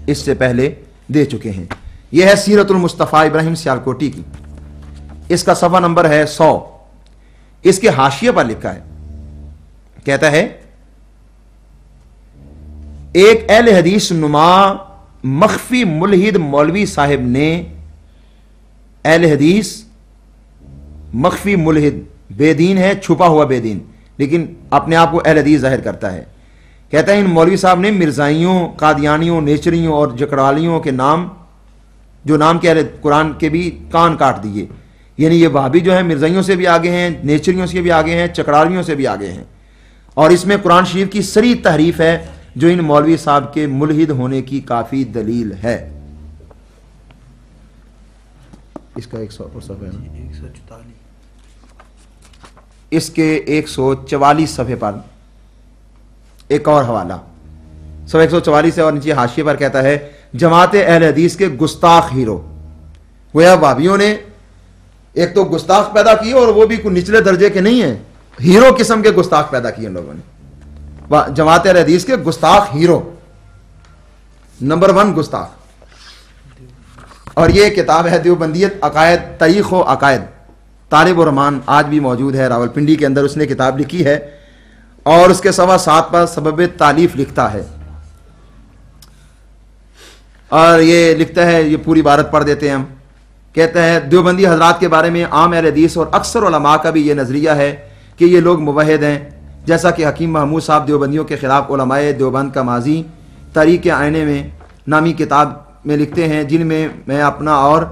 اس سے پہلے دے چکے ہیں۔ یہ ہے سیرت المصطفیٰ ابراہیم سیالکوٹی کی، اس کا صفحہ نمبر ہے 100۔ اس کے حاشیے پر لکھا ہے، کہتا ہے ایک اہل حدیث نما مخفی ملحد مولوی صاحب نے، اہل حدیث مخفی ملحد، بے دین ہے، چھپا ہوا بے دین، لیکن اپنے آپ کو اہل حدیث ظاہر کرتا ہے، کہتا ہے ان مولوی صاحب نے مرزائیوں، قادیانیوں، نیچریوں اور جکڑالیوں کے نام، جو نام کے اہل قرآن کے بھی کان کاٹ دیے، یعنی یہ وہابی جو ہیں مرزائیوں سے بھی آگے ہیں، نیچریوں سے بھی آگے ہیں، چکڑالیوں سے بھی آگے ہیں، اور اس میں قرآن شریف کی صریح تحریف ہے جو ان مولوی صاحب کے ملحد ہونے کی کافی دلیل ہے۔ اس کا 100 صفحہ ہے نا، 144 اس کے 144 صفحے پر ایک اور حوالہ، صفحہ 144 سے اور نیچے حاشیے پر کہتا ہے جماعت اہل حدیث کے گستاخ ہیرو، گویا وہابیوں نے ایک تو گستاخ پیدا کیے اور وہ بھی کوئی نچلے درجے کے نہیں ہیں، ہیرو قسم کے گستاخ پیدا کیے ان لوگوں نے، جماعت اہل حدیث کے گستاخ ہیرو، نمبر 1 گستاخ۔ اور یہ کتاب ہے دیوبندیت عقائد، تاریخ و عقائد، طالب الرحمان آج بھی موجود ہے راولپنڈی کے اندر، اس نے کتاب لکھی ہے اور اس کے صفحہ 7 پر سبب تالیف لکھتا ہے، اور یہ لکھتا ہے، یہ پوری عبارت پڑھ دیتے ہیں ہم، کہتا ہے دیوبندی حضرات کے بارے میں عام اہل حدیث اور اکثر علماء کا بھی یہ نظریہ ہے کہ یہ لوگ موحد ہیں، جیسا کہ حکیم محمود صاحب دیوبندیوں کے خلاف علماء دیوبند کا ماضی تاریخ آئینے میں نامی کتاب میں لکھتے ہیں، جن میں اپنا اور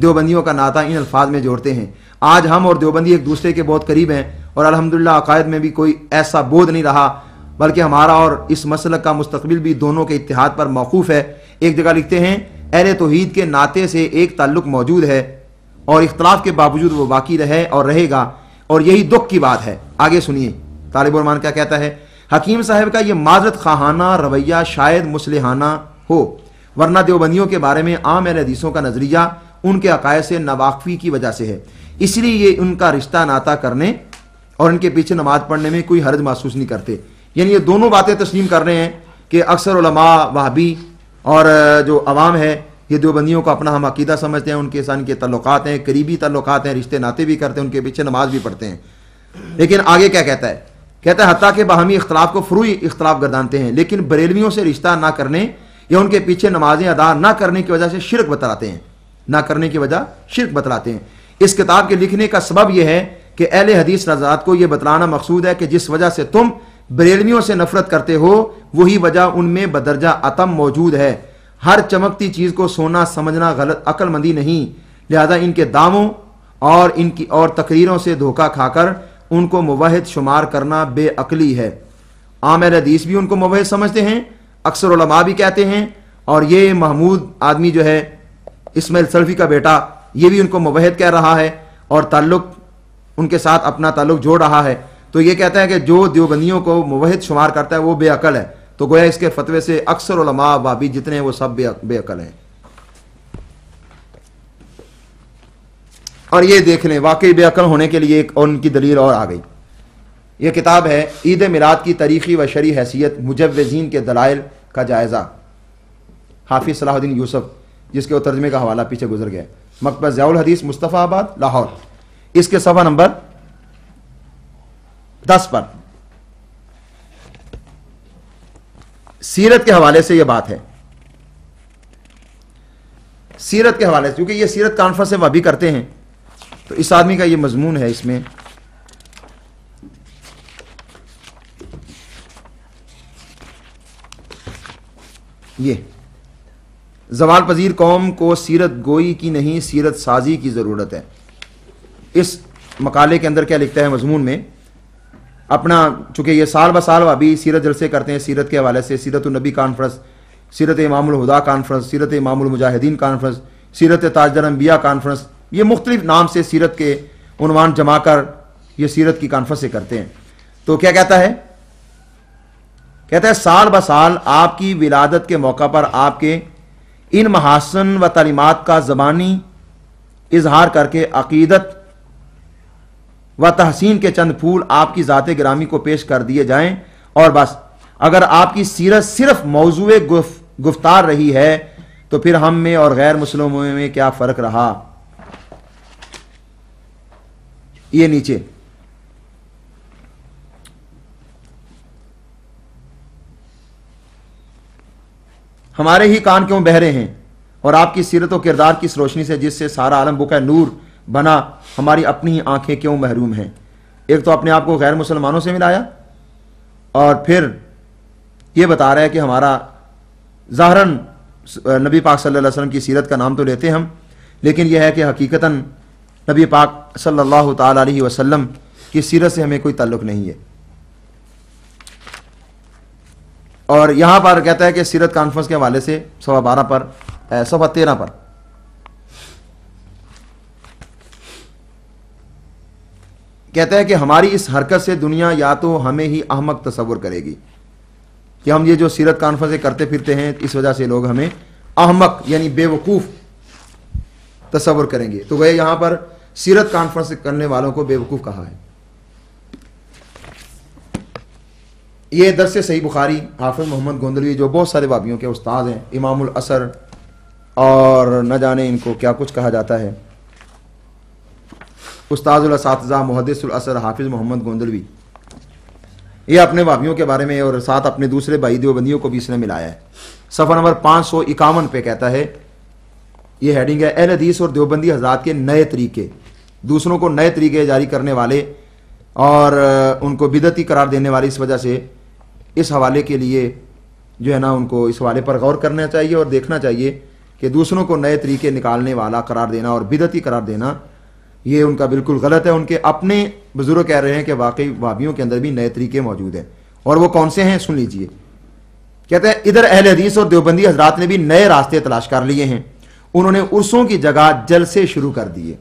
دیوبندیوں کا ناطہ ان الفاظ میں جوڑتے ہیں۔ آج ہم اور دیوبندی ایک دوسرے کے بہت قریب ہیں اور الحمدللہ عقائد میں بھی کوئی ایسا بودھ نہیں رہا، بلکہ ہمارا اور اس مسلک کا مستقبل بھی دونوں کے اتحاد پر موقوف ہے۔ ایک جگہ لکھتے ہیں اہل توحید کے ناطے سے ایک تعلق موجود ہے اور اختلاف کے باوجود وہ باقی رہے اور رہے گا، اور یہی دکھ کی بات ہے۔ آگے سنیے طالب الرحمان کیا کہتا ہے، حکیم صاحب کا یہ معذرت خواہانہ رویہ شاید مصلحانہ ہو، ورنہ دیوبندیوں کے بارے میں عام اہل حدیثوں کا نظریہ ان کے عقائد سے ناواقفی کی وجہ سے ہے، اس لیے یہ ان کا رشتہ ناطہ کرنے اور ان کے پیچھے نماز پڑھنے میں کوئی حرج محسوس نہیں کرتے۔ یعنی یہ دونوں باتیں تسلیم کر رہے ہیں کہ اکثر علماء وہابی اور جو عوام ہے یہ دیوبندیوں کو اپنا ہم عقیدہ سمجھتے ہیں، ان کے ساتھ کے تعلقات ہیں، قریبی تعلقات ہیں، رشتے ناطے بھی کرتے ہیں، ان کے پیچھے نماز بھی پڑھتے ہیں۔ لیکن آگے کیا کہتا ہے، کہتا ہے حتیٰ کہ باہمی اختلاف کو فروعی اختلاف گردانتے ہیں، لیکن بریلویوں سے رشتہ نہ کرنے یا ان کے پیچھے نمازیں ادا نہ کرنے کی وجہ سے شرک بتلاتے ہیں، نہ کرنے کی وجہ شرک بتلاتے ہیں۔ اس کتاب کے لکھنے کا سبب یہ ہے کہ اہل حدیث حضرات کو یہ بتلانا مقصود ہے کہ جس وجہ سے تم بریلویوں سے نفرت کرتے ہو وہی وجہ ان میں بدرجہ عتم موجود ہے۔ ہر چمکتی چیز کو سونا سمجھنا غلط عقل مندی نہیں، لہذا ان کے دعووں اور ان کی اور تقریروں سے دھوکہ کھا کر ان کو موحد شمار کرنا بے عقلی ہے۔ عام اہل حدیث بھی ان کو موحد سمجھتے ہیں، اکثر علماء بھی کہتے ہیں، اور یہ محمود آدمی جو ہے اسماعیل سلفی کا بیٹا یہ بھی ان کو موحد کہہ رہا ہے اور تعلق ان کے ساتھ اپنا تعلق جوڑ رہا ہے۔ تو یہ کہتا ہے کہ جو دیوبندیوں کو موحد شمار کرتا ہے وہ بے عقل ہے، تو گویا اس کے فتوے سے اکثر علماء وہابی جتنے ہیں وہ سب بے عقل ہیں۔ اور یہ دیکھ لیں واقعی بے عقل ہونے کے لیے ایک اور ان کی دلیل اور آ گئی۔ یہ کتاب ہے عید میلاد کی تاریخی و شرعی حیثیت مجوزین کے دلائل کا جائزہ، حافظ صلاح الدین یوسف، جس کے ترجمے کا حوالہ پیچھے گزر گیا، مکتبہ ضیاء الحدیث مصطفیٰ آباد لاہور، اس کے صفحہ نمبر 10 پر سیرت کے حوالے سے یہ بات ہے۔ سیرت کے حوالے سے، کیونکہ یہ سیرت کانفرنس سے وہابی کرتے ہیں، تو اس آدمی کا یہ مضمون ہے، اس میں یہ زوال پذیر قوم کو سیرت گوئی کی نہیں سیرت سازی کی ضرورت ہے۔ اس مقالے کے اندر کیا لکھتا ہے مضمون میں اپنا، چونکہ یہ سال بسال ابھی سیرت جلسے کرتے ہیں سیرت کے حوالے سے، سیرت النبی کانفرنس، سیرت امام الہدا کانفرنس، سیرت امام المجاہدین کانفرنس، سیرت تاجدار انبیاء کانفرنس، یہ مختلف نام سے سیرت کے عنوان جما کر یہ سیرت کی کانفرنس کرتے ہیں۔ تو کیا کہتا ہے، کہتا ہے سال بسال آپ کی ولادت کے موقع پر آپ کے ان محاسن و تعلیمات کا زبانی اظہار کر کے عقیدت و تحسین کے چند پھول آپ کی ذات گرامی کو پیش کر دیے جائیں، اور بس اگر آپ کی سیرت صرف موضوع گفتار رہی ہے تو پھر ہم میں اور غیر مسلموں میں کیا فرق رہا. یہ نیچے ہمارے ہی کان کیوں بہرے ہیں اور آپ کی سیرت و کردار کی اس روشنی سے جس سے سارا عالم بکا نور بنا ہماری اپنی آنکھیں کیوں محروم ہیں. ایک تو اپنے آپ کو غیر مسلمانوں سے ملایا اور پھر یہ بتا رہا ہے کہ ہمارا ظاہراً نبی پاک صلی اللہ علیہ وسلم کی سیرت کا نام تو لیتے ہم، لیکن یہ ہے کہ حقیقتاً نبی پاک صلی اللہ تعالی علیہ وسلم کی سیرت سے ہمیں کوئی تعلق نہیں ہے. اور یہاں پر کہتا ہے کہ سیرت کانفرنس کے حوالے سے صفحہ 12 پر صفحہ 13 پر کہتا ہے کہ ہماری اس حرکت سے دنیا یا تو ہمیں ہی احمق تصور کرے گی کہ ہم یہ جو سیرت کانفرنسیں کرتے پھرتے ہیں اس وجہ سے لوگ ہمیں احمق یعنی بے وقوف تصور کریں گے. تو وہ یہاں پر سیرت کانفرنس کرنے والوں کو بے وقوف کہا ہے. یہ درس صحیح بخاری حافظ محمد گوندلوی جو بہت سارے وہابیوں کے استاد ہیں، امام الاثر اور نہ جانے ان کو کیا کچھ کہا جاتا ہے، استاد الاساتذہ محدث الاثر حافظ محمد گوندلوی، یہ اپنے وہابیوں کے بارے میں اور ساتھ اپنے دوسرے بھائی دیوبندیوں کو بھی اس نے ملایا ہے. صفحہ نمبر 551 پہ کہتا ہے، یہ ہیڈنگ ہے اہل حدیث اور دیوبندی حضرات کے نئے طریقے، دوسروں کو نئے طریقے جاری کرنے والے اور ان کو بدعتی قرار دینے والے. اس وجہ سے اس حوالے کے لیے جو ہے نا ان کو اس حوالے پر غور کرنا چاہیے اور دیکھنا چاہیے کہ دوسروں کو نئے طریقے نکالنے والا قرار دینا اور بدعتی قرار دینا یہ ان کا بالکل غلط ہے. ان کے اپنے بزرگ کہہ رہے ہیں کہ واقعی وہابیوں کے اندر بھی نئے طریقے موجود ہیں، اور وہ کون سے ہیں سن لیجئے. کہتے ہیں ادھر اہل حدیث اور دیوبندی حضرات نے بھی نئے راستے تلاش کر لیے ہیں. انہوں نے عرسوں کی جگہ جلسے شروع کر دیے.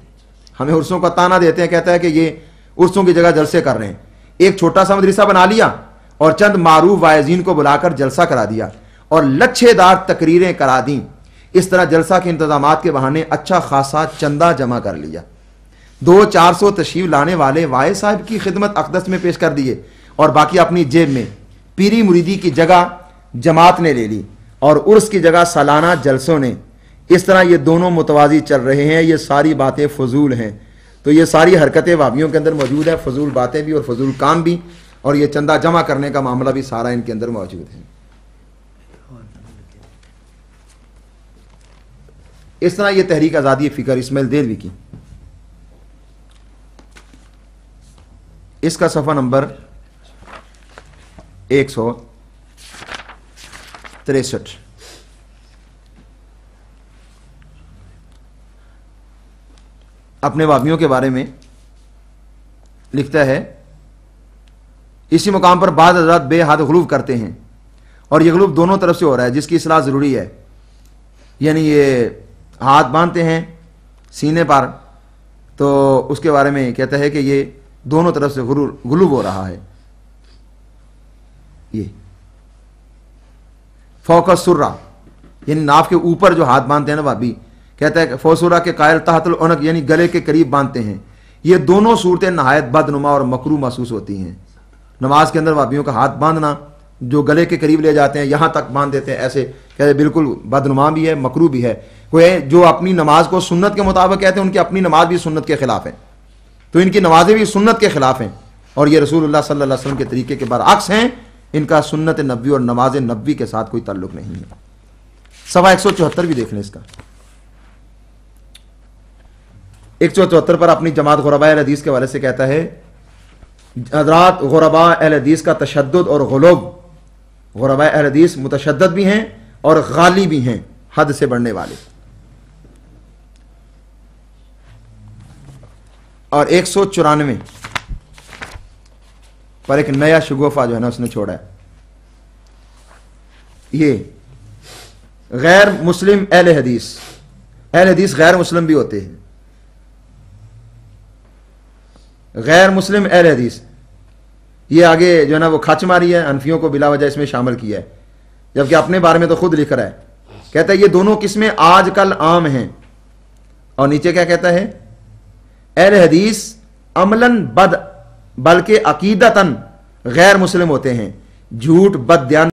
ہمیں عرسوں کا تانا دیتے ہیں، کہتا ہے کہ یہ عرسوں کی جگہ جلسے کر رہے ہیں. ایک چھوٹا سا مدرسہ بنا لیا اور چند معروف واعظین کو بلا کر جلسہ کرا دیا اور لچھے دار تقریریں کرا دیں. اس طرح جلسہ کے انتظامات کے بہانے اچھا خاصا چندہ جمع کر لیا. 200-400 تشریف لانے والے واعظ صاحب کی خدمت اقدس میں پیش کر دیے اور باقی اپنی جیب میں. پیری مریدی کی جگہ جماعت نے لے لی اور عرس کی جگہ سالانہ جلسوں نے. اس طرح یہ دونوں متوازی چل رہے ہیں. یہ ساری باتیں فضول ہیں. تو یہ ساری حرکتیں وہابیوں کے اندر موجود ہے، فضول باتیں بھی اور فضول کام بھی، اور یہ چندہ جمع کرنے کا معاملہ بھی سارا ان کے اندر موجود ہے. اس طرح یہ تحریک آزادی فکر اسماعیل دہلوی کی، اس کا صفحہ نمبر 163 اپنے وہابیوں کے بارے میں لکھتا ہے. اسی مقام پر بعض حضرات بے حد غلو کرتے ہیں اور یہ غلو دونوں طرف سے ہو رہا ہے جس کی اصلاح ضروری ہے. یعنی یہ ہاتھ باندھتے ہیں سینے پر، تو اس کے بارے میں کہتا ہے کہ یہ دونوں طرف سے غلو ہو رہا ہے. یہ فوق السرہ یعنی ناف کے اوپر جو ہاتھ باندھتے ہیں نا بھابی، کہتا ہے کہ فوسورہ کے قائل تحت العنق یعنی گلے کے قریب باندھتے ہیں. یہ دونوں صورتیں نہایت بدنما اور مکروہ محسوس ہوتی ہیں. نماز کے اندر بھابیوں کا ہاتھ باندھنا جو گلے کے قریب لے جاتے ہیں یہاں تک باندھ دیتے ہیں، ایسے کہتے بالکل بدنما بھی ہے، مکروہ بھی ہے. کوئی جو اپنی نماز کو سنت کے مطابق کہتے ہیں ان کی اپنی نماز بھی سنت کے خلاف ہے، تو ان کی نمازیں بھی سنت کے خلاف ہیں اور یہ رسول اللہ صلی اللہ علیہ وسلم کے طریقے کے برعکس ہیں. ان کا سنت نبوی اور نماز نبوی کے ساتھ کوئی تعلق نہیں ہے. صفحہ 174 بھی دیکھ لیں اس کا. 174 پر اپنی جماعت غرباء اہل حدیث کے حوالے سے کہتا ہے، حضرات غرباء اہل حدیث کا تشدد اور غلو، غرباء اہل حدیث متشدد بھی ہیں اور غالی بھی ہیں، حد سے بڑھنے والے. اور 194 پر ایک نیا شگوفہ جو ہے نا اس نے چھوڑا ہے. یہ غیر مسلم اہل حدیث غیر مسلم بھی ہوتے ہیں. غیر مسلم اہل حدیث یہ آگے جو ہے نا وہ کھچ ماری ہے، حنفیوں کو بلا وجہ اس میں شامل کیا ہے، جبکہ اپنے بارے میں تو خود لکھ رہا ہے. کہتا ہے یہ دونوں قسمیں آج کل عام ہیں. اور نیچے کیا کہتا ہے، اہل حدیث عملاً بد بلکہ عقیدتاً غیر مسلم ہوتے ہیں، جھوٹ بد دیان